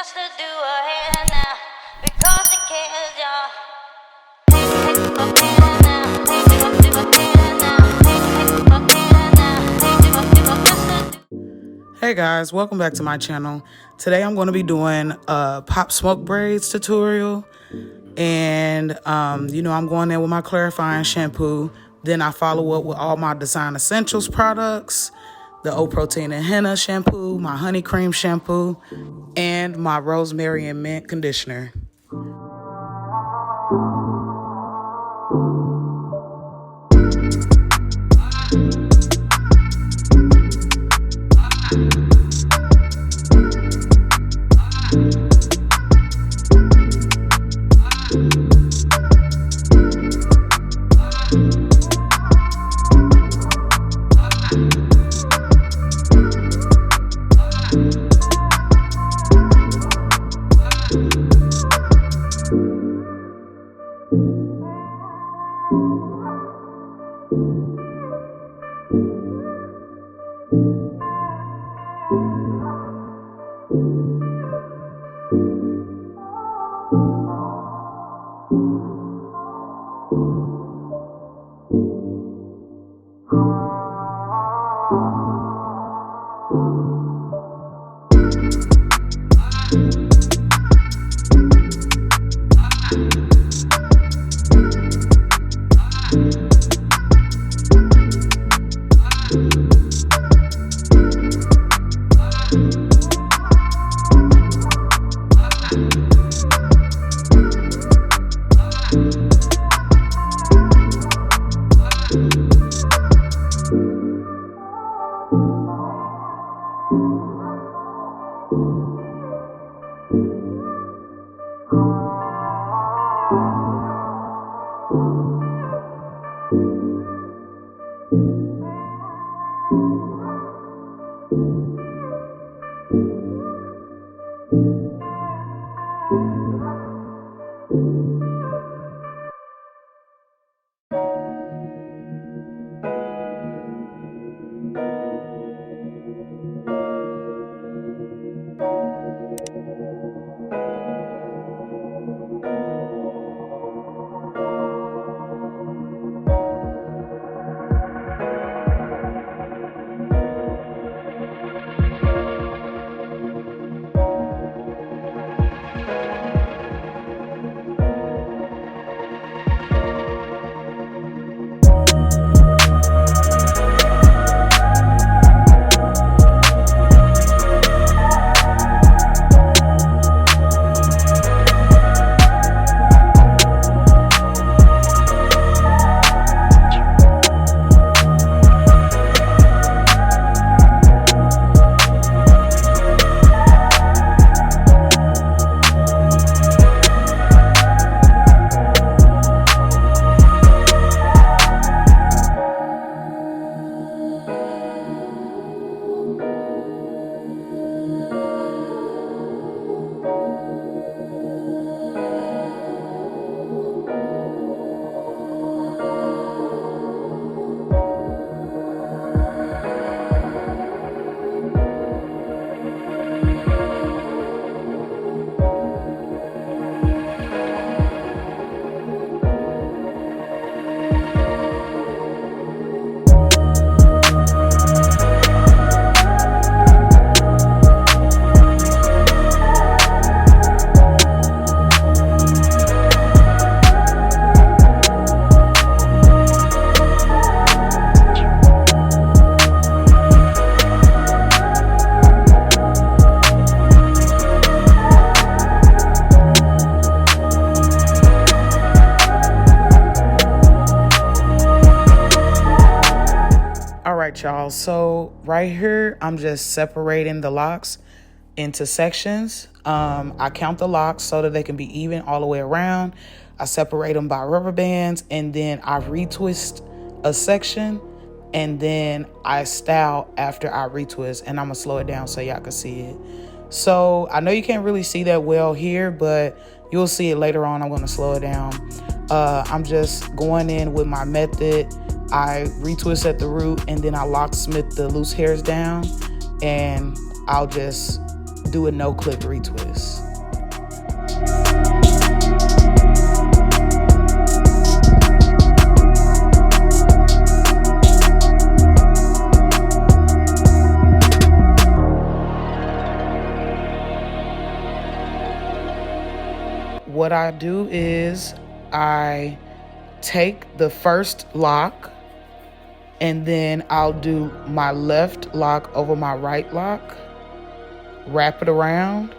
just to do a hair now because it cares, y'all. Hey guys, welcome back to my channel. Today I'm going to be doing a Pop Smoke Braids tutorial. And, I'm going in with my clarifying shampoo. Then I follow up with all my Design Essentials products, the O Protein and Henna shampoo, my Honey Cream shampoo, and my Rosemary and Mint conditioner. Alright y'all, so right here I'm just separating the locks into sections. I count the locks so that they can be even all the way around. I separate them by rubber bands, and then I retwist a section, and then I style after I retwist, and I'm gonna slow it down so y'all can see it. So I know you can't really see that well here, but you'll see it later on. I'm gonna slow it down. I'm just going in with my method. I retwist at the root, and then I locksmith the loose hairs down, and I'll just do a no clip retwist. What I do is I take the first lock and then I'll do my left lock over my right lock, wrap it around,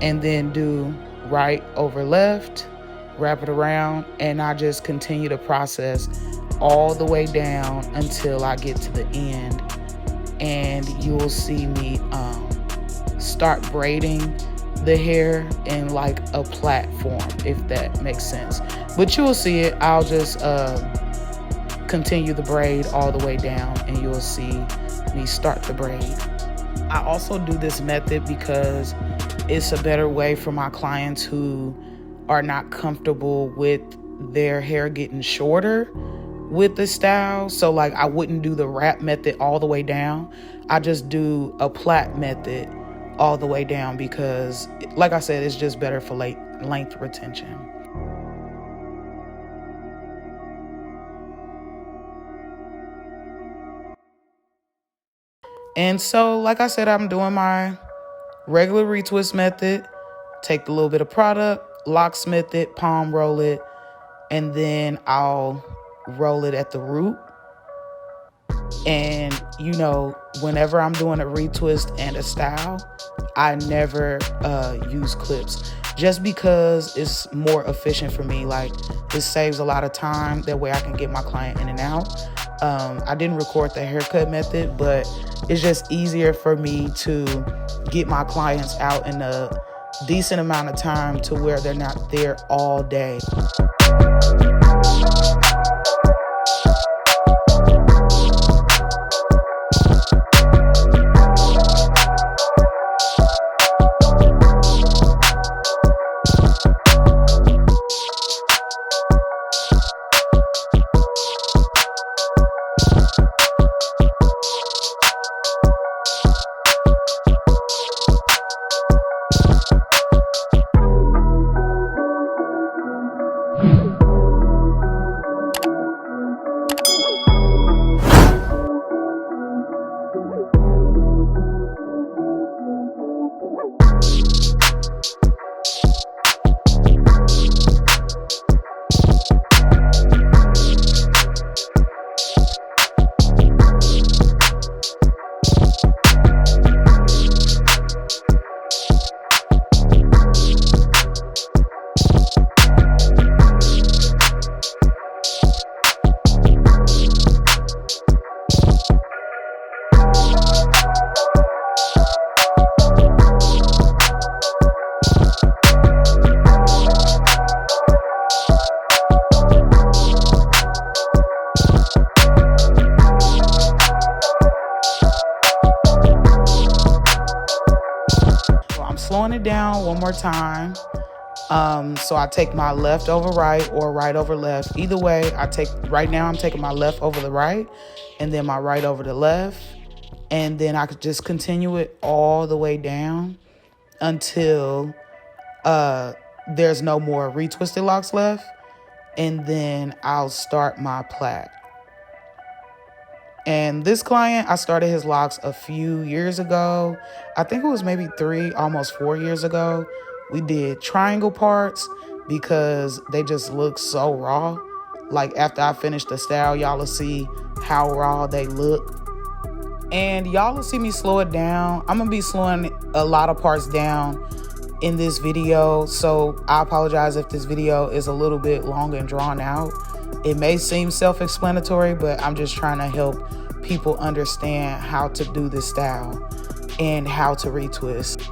and then do right over left, wrap it around, and I just continue the process all the way down until I get to the end. And you'll see me start braiding the hair in like a platform, if that makes sense. But you'll see it. I'll just continue the braid all the way down and you'll see me start the braid. I also do this method because it's a better way for my clients who are not comfortable with their hair getting shorter with the style. So like I wouldn't do the wrap method all the way down. I just do a plait method all the way down because, like I said, it's just better for length retention. And so, like I said, I'm doing my regular retwist method. Take a little bit of product, locksmith it, palm roll it, and then I'll roll it at the root. And you know, whenever I'm doing a retwist and a style, I never use clips just because it's more efficient for me. Like, it saves a lot of time. That way I can get my client in and out. I didn't record the haircut method, but it's just easier for me to get my clients out in a decent amount of time to where they're not there all day. Slowing it down one more time. So I take my left over right or right over left. Either way, right now I'm taking my left over the right and then my right over the left. And then I could just continue it all the way down until there's no more retwisted locks left. And then I'll start my plait. And this client, I started his locks a few years ago. I think it was maybe 3, almost 4 years ago. We did triangle parts because they just look so raw. Like after I finish the style, y'all will see how raw they look. And y'all will see me slow it down. I'm gonna be slowing a lot of parts down in this video. So I apologize if this video is a little bit long and drawn out. It may seem self-explanatory, but I'm just trying to help people understand how to do this style and how to retwist.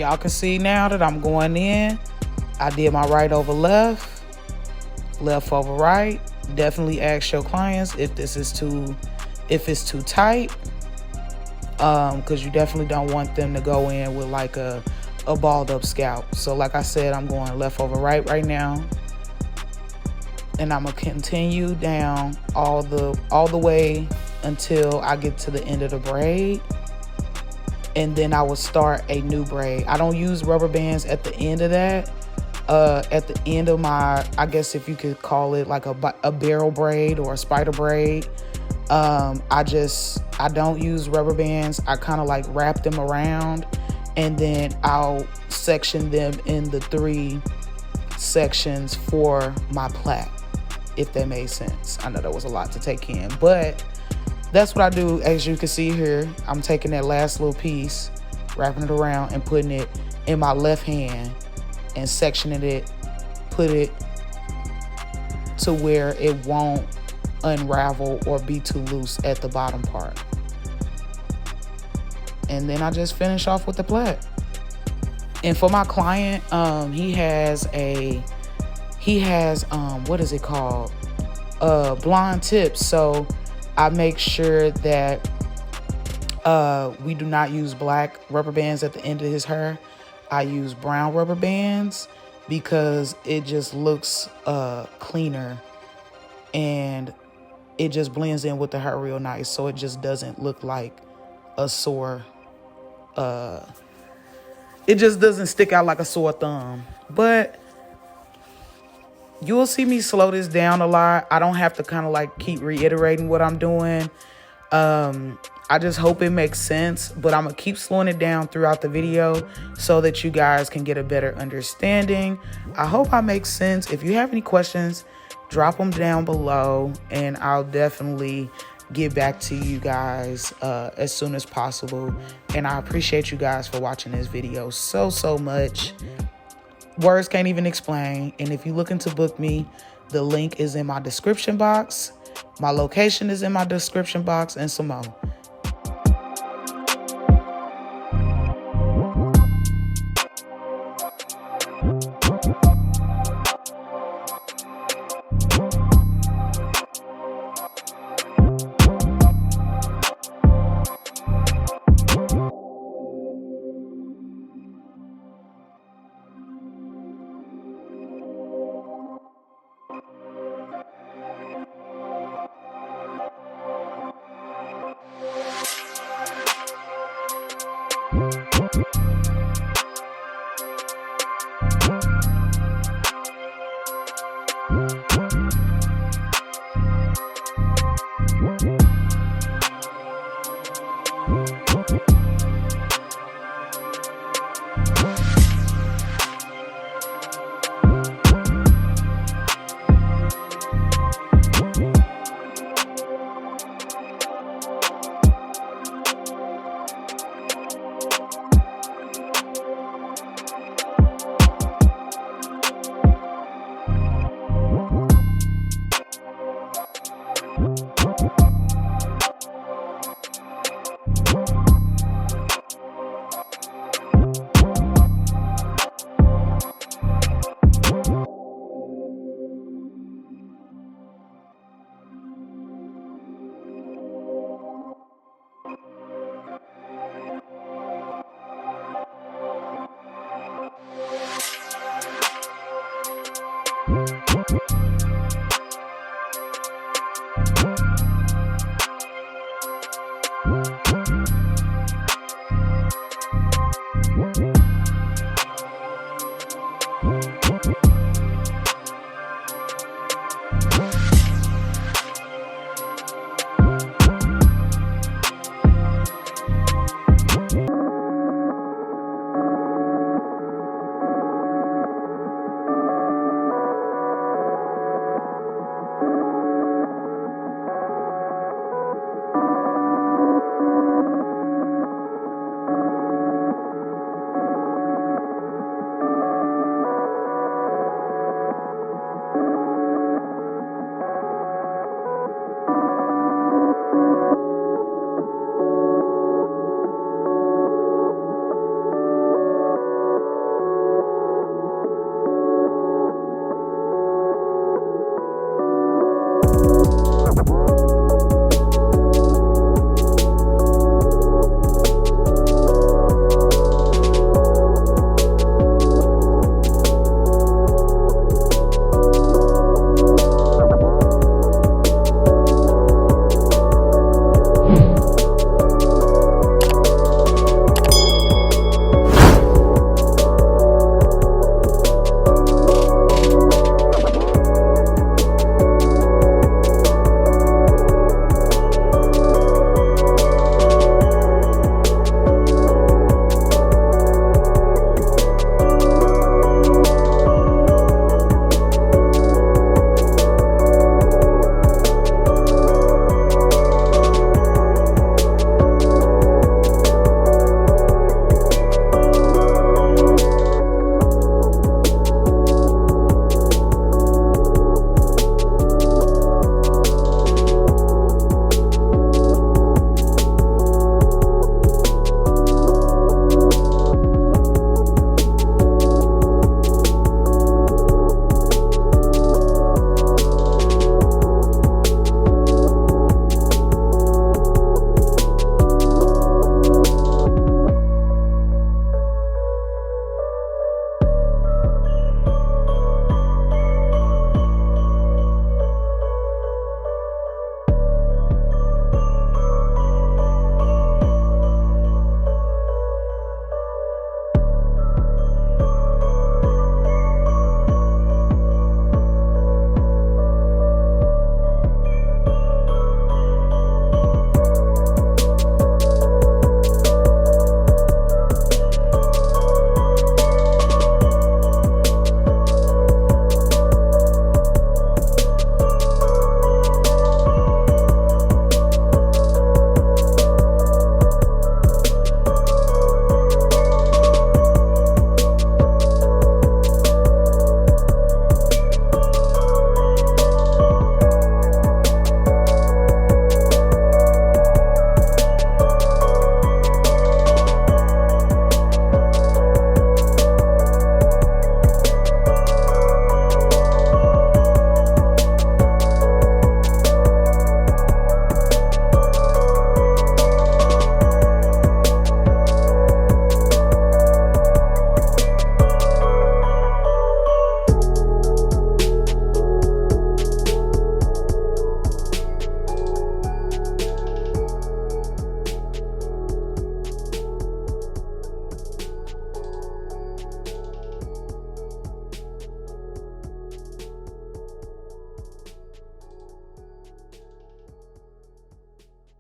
y'all can see now that I'm going in. I did my right over left, left over right. Definitely ask your clients if it's too tight, because you definitely don't want them to go in with like a balled up scalp. So like I said, I'm going left over right now, and I'm gonna continue down all the way until I get to the end of the braid, and then I will start a new braid. I don't use rubber bands at the end of that. At the end of my, I guess if you could call it like a barrel braid or a spider braid, I don't use rubber bands. I kind of like wrap them around, and then I'll section them in the 3 sections for my plait, if that made sense. I know that was a lot to take in, but that's what I do. As you can see here, I'm taking that last little piece, wrapping it around and putting it in my left hand and sectioning it, put it to where it won't unravel or be too loose at the bottom part. And then I just finish off with the plait. And for my client, he has what is it called? Blonde tips. So I make sure that we do not use black rubber bands at the end of his hair. I use brown rubber bands because it just looks cleaner, and it just blends in with the hair real nice, so it just doesn't look like a sore, it just doesn't stick out like a sore thumb. But you'll see me slow this down a lot. I don't have to kind of like keep reiterating what I'm doing. I just hope it makes sense, but I'm gonna keep slowing it down throughout the video so that you guys can get a better understanding. I hope I make sense. If you have any questions, drop them down below, and I'll definitely get back to you guys as soon as possible. And I appreciate you guys for watching this video so much. Words can't even explain. And if you're looking to book me, the link is in my description box. My location is in my description box, and some more.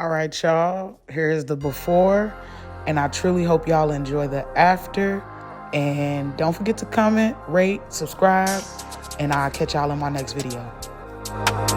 All right, y'all. Here's the before, and I truly hope y'all enjoy the after. And don't forget to comment, rate, subscribe, and I'll catch y'all in my next video.